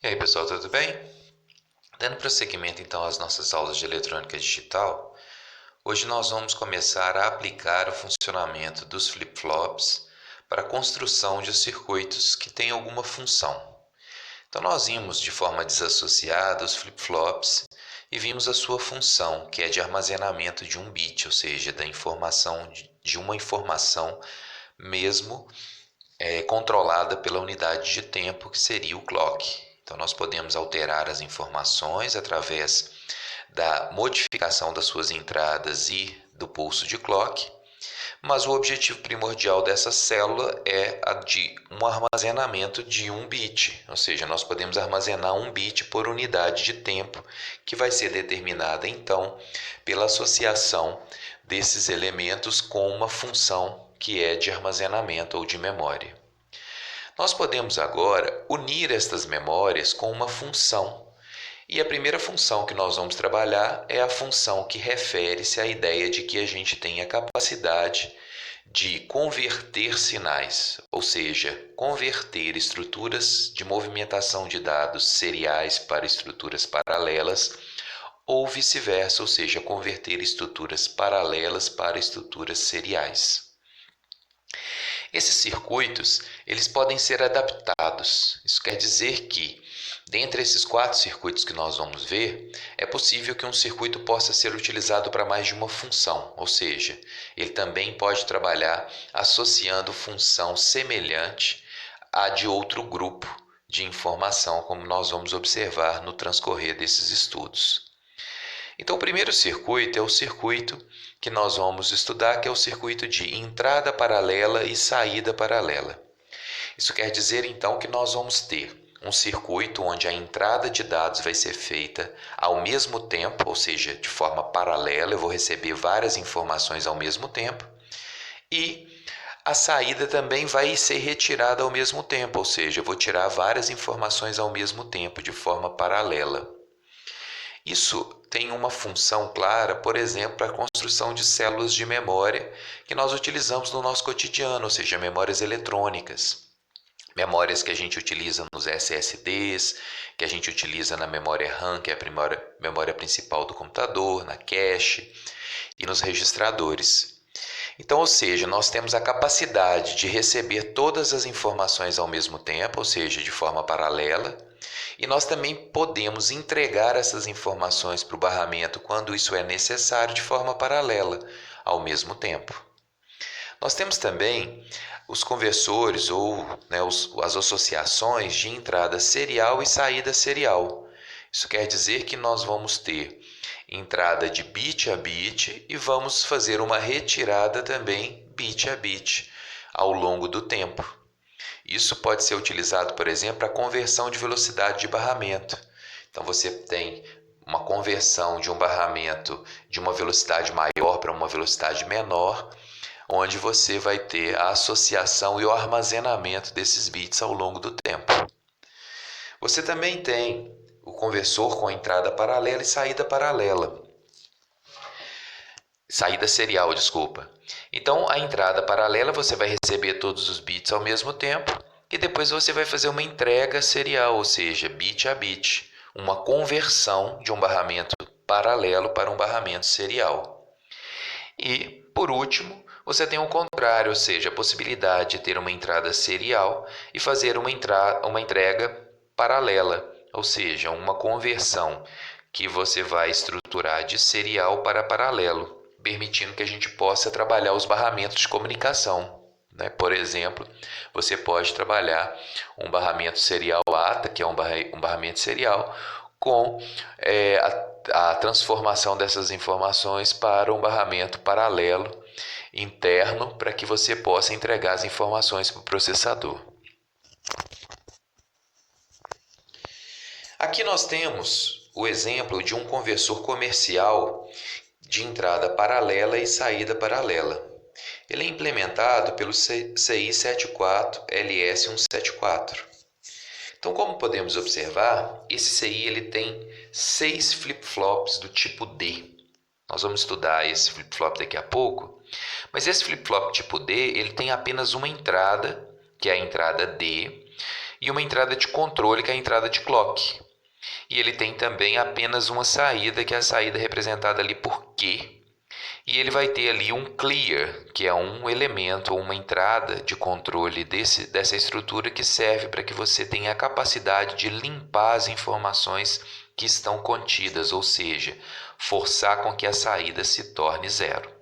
E aí, pessoal, tudo bem? Dando prosseguimento então às nossas aulas de eletrônica digital, hoje nós vamos começar a aplicar o funcionamento dos flip-flops para a construção de circuitos que têm alguma função. Então nós vimos de forma desassociada os flip-flops e vimos a sua função, que é de armazenamento de um bit, ou seja, da informação de uma informação mesmo controlada pela unidade de tempo, que seria o clock. Então, nós podemos alterar as informações através da modificação das suas entradas e do pulso de clock, mas o objetivo primordial dessa célula é a de um armazenamento de um bit, ou seja, nós podemos armazenar um bit por unidade de tempo, que vai ser determinada então pela associação desses elementos com uma função que é de armazenamento ou de memória. Nós podemos agora unir estas memórias com uma função. E a primeira função que nós vamos trabalhar é a função que refere-se à ideia de que a gente tem a capacidade de converter sinais, ou seja, converter estruturas de movimentação de dados seriais para estruturas paralelas, ou vice-versa, ou seja, converter estruturas paralelas para estruturas seriais. Esses circuitos, eles podem ser adaptados. Isso quer dizer que, dentre esses 4 circuitos que nós vamos ver, é possível que um circuito possa ser utilizado para mais de uma função, ou seja, ele também pode trabalhar associando função semelhante à de outro grupo de informação, como nós vamos observar no transcorrer desses estudos. Então, o primeiro circuito é o circuito que nós vamos estudar, que é o circuito de entrada paralela e saída paralela. Isso quer dizer, então, que nós vamos ter um circuito onde a entrada de dados vai ser feita ao mesmo tempo, ou seja, de forma paralela, eu vou receber várias informações ao mesmo tempo, e a saída também vai ser retirada ao mesmo tempo, ou seja, eu vou tirar várias informações ao mesmo tempo, de forma paralela. Isso tem uma função clara, por exemplo, para a construção de células de memória que nós utilizamos no nosso cotidiano, ou seja, memórias eletrônicas. Memórias que a gente utiliza nos SSDs, que a gente utiliza na memória RAM, que é a memória principal do computador, na cache e nos registradores. Então, ou seja, nós temos a capacidade de receber todas as informações ao mesmo tempo, ou seja, de forma paralela, e nós também podemos entregar essas informações para o barramento quando isso é necessário de forma paralela, ao mesmo tempo. Nós temos também os conversores ou as associações de entrada serial e saída serial. Isso quer dizer que nós vamos ter entrada de bit a bit e vamos fazer uma retirada também bit a bit ao longo do tempo. Isso pode ser utilizado, por exemplo, para conversão de velocidade de barramento. Então, você tem uma conversão de um barramento de uma velocidade maior para uma velocidade menor, onde você vai ter a associação e o armazenamento desses bits ao longo do tempo. Você também tem o conversor com entrada paralela e saída paralela. Saída serial, desculpa. Então, a entrada paralela você vai receber todos os bits ao mesmo tempo e depois você vai fazer uma entrega serial, ou seja, bit a bit, uma conversão de um barramento paralelo para um barramento serial. E, por último, você tem o contrário, ou seja, a possibilidade de ter uma entrada serial e fazer uma entrega paralela, ou seja, uma conversão que você vai estruturar de serial para paralelo, permitindo que a gente possa trabalhar os barramentos de comunicação. Por exemplo, você pode trabalhar um barramento serial ATA, que é um barramento serial, com a transformação dessas informações para um barramento paralelo interno, para que você possa entregar as informações para o processador. Aqui nós temos o exemplo de um conversor comercial de entrada paralela e saída paralela. Ele é implementado pelo CI74LS174. Então, como podemos observar, esse CI ele tem 6 flip-flops do tipo D. Nós vamos estudar esse flip-flop daqui a pouco, mas esse flip-flop tipo D ele tem apenas uma entrada, que é a entrada D, e uma entrada de controle, que é a entrada de clock. E ele tem também apenas uma saída, que é a saída representada ali por Q. E ele vai ter ali um clear, que é um elemento ou uma entrada de controle dessa estrutura que serve para que você tenha a capacidade de limpar as informações que estão contidas, ou seja, forçar com que a saída se torne zero.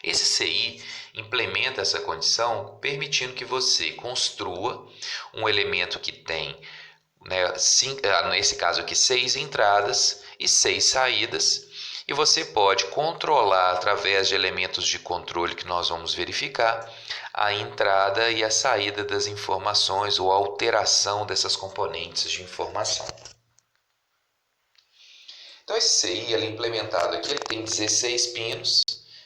Esse CI implementa essa condição, permitindo que você construa um elemento que tem, nesse caso aqui, 6 entradas e 6 saídas, e você pode controlar através de elementos de controle que nós vamos verificar a entrada e a saída das informações ou a alteração dessas componentes de informação. Então esse CI ele é implementado aqui, ele tem 16 pinos.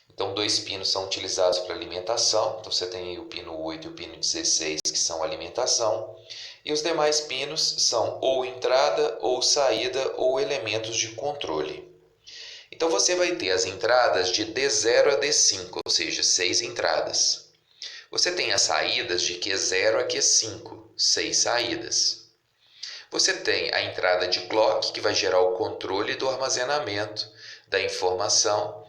Então, 2 pinos são utilizados para alimentação. Então, você tem aí o pino 8 e o pino 16, que são alimentação. E os demais pinos são ou entrada, ou saída, ou elementos de controle. Então, você vai ter as entradas de D0 a D5, ou seja, 6 entradas. Você tem as saídas de Q0 a Q5, 6 saídas. Você tem a entrada de clock, que vai gerar o controle do armazenamento da informação.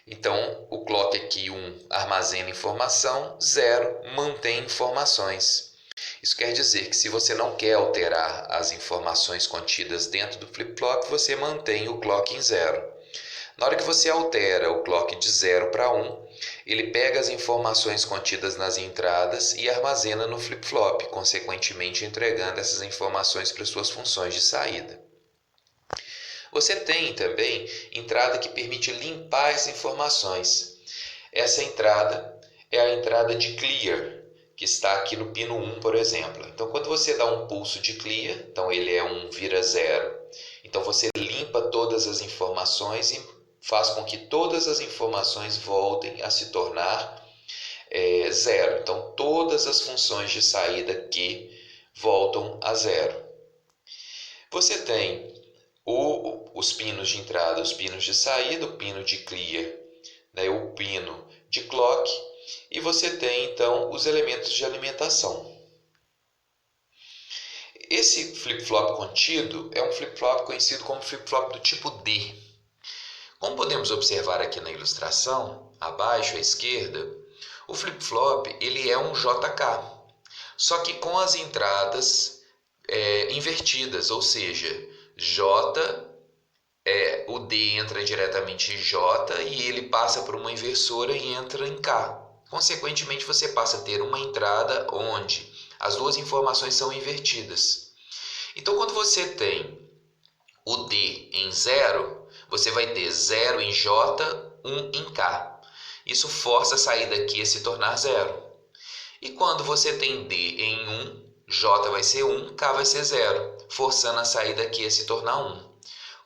Então, o clock aqui 1 armazena informação, 0 mantém informações. Isso quer dizer que se você não quer alterar as informações contidas dentro do flip-flop, você mantém o clock em 0. Na hora que você altera o clock de 0 para 1, ele pega as informações contidas nas entradas e armazena no flip-flop, consequentemente entregando essas informações para suas funções de saída. Você tem também entrada que permite limpar as informações. Essa entrada é a entrada de clear, que está aqui no pino 1, por exemplo. Então, quando você dá um pulso de clear, então ele é 1 vira 0. Então, você limpa todas as informações e faz com que todas as informações voltem a se tornar 0. Então, todas as funções de saída Q voltam a 0. Você tem os pinos de entrada, os pinos de saída, o pino de clear, o pino de clock, e você tem então os elementos de alimentação. Esse flip-flop contido é um flip-flop conhecido como flip-flop do tipo D. Como podemos observar aqui na ilustração, abaixo à esquerda, o flip-flop ele é um JK, só que com as entradas invertidas, ou seja, o D entra diretamente em J e ele passa por uma inversora e entra em K. Consequentemente, você passa a ter uma entrada onde as duas informações são invertidas. Então, quando você tem o D em 0, você vai ter 0 em J, 1 em K. Isso força a saída Q a se tornar 0. E quando você tem D em 1, J vai ser 1, K vai ser 0, forçando a saída Q a se tornar 1.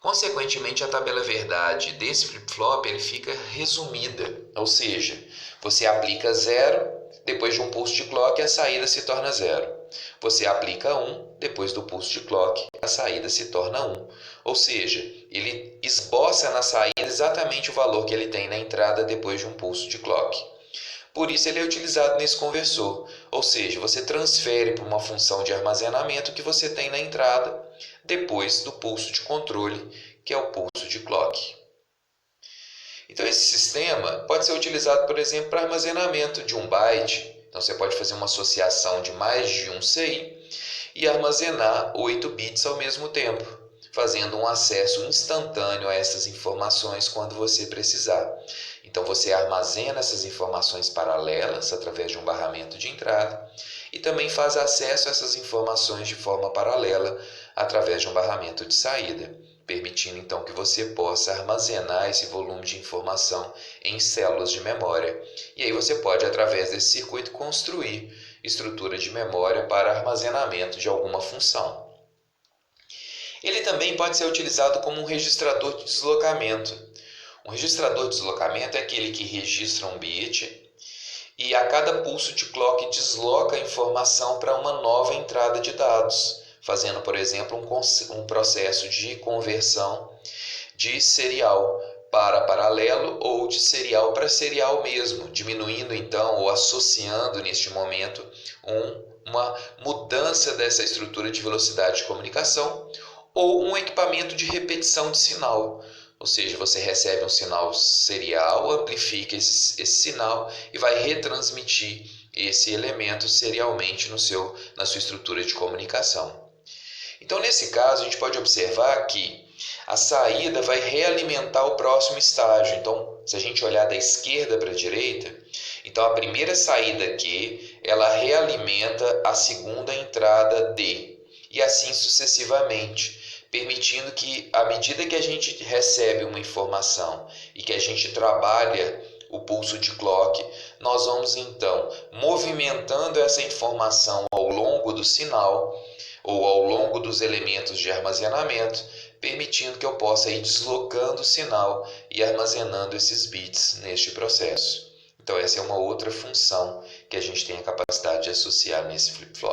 Consequentemente, a tabela verdade desse flip-flop ele fica resumida, ou seja, você aplica 0, depois de um pulso de clock a saída se torna 0. Você aplica 1, depois do pulso de clock a saída se torna 1. Ou seja, ele esboça na saída exatamente o valor que ele tem na entrada depois de um pulso de clock. Por isso ele é utilizado nesse conversor, ou seja, você transfere para uma função de armazenamento que você tem na entrada depois do pulso de controle, que é o pulso de clock. Então esse sistema pode ser utilizado, por exemplo, para armazenamento de um byte. Então você pode fazer uma associação de mais de um CI e armazenar 8 bits ao mesmo tempo, fazendo um acesso instantâneo a essas informações quando você precisar. Então você armazena essas informações paralelas através de um barramento de entrada e também faz acesso a essas informações de forma paralela através de um barramento de saída, permitindo então que você possa armazenar esse volume de informação em células de memória. E aí você pode, através desse circuito, construir estrutura de memória para armazenamento de alguma função. Ele também pode ser utilizado como um registrador de deslocamento. Um registrador de deslocamento é aquele que registra um bit e a cada pulso de clock desloca a informação para uma nova entrada de dados, fazendo, por exemplo, um processo de conversão de serial para paralelo ou de serial para serial mesmo, diminuindo então ou associando neste momento um uma mudança dessa estrutura de velocidade de comunicação, ou um equipamento de repetição de sinal. Ou seja, você recebe um sinal serial, amplifica esse sinal e vai retransmitir esse elemento serialmente na sua estrutura de comunicação. Então, nesse caso, a gente pode observar que a saída vai realimentar o próximo estágio. Então, se a gente olhar da esquerda para a direita, então a primeira saída Q, ela realimenta a segunda entrada D, e assim sucessivamente, permitindo que, à medida que a gente recebe uma informação e que a gente trabalha o pulso de clock, nós vamos então movimentando essa informação ao longo do sinal ou ao longo dos elementos de armazenamento, permitindo que eu possa ir deslocando o sinal e armazenando esses bits neste processo. Então essa é uma outra função que a gente tem a capacidade de associar nesse flip-flop.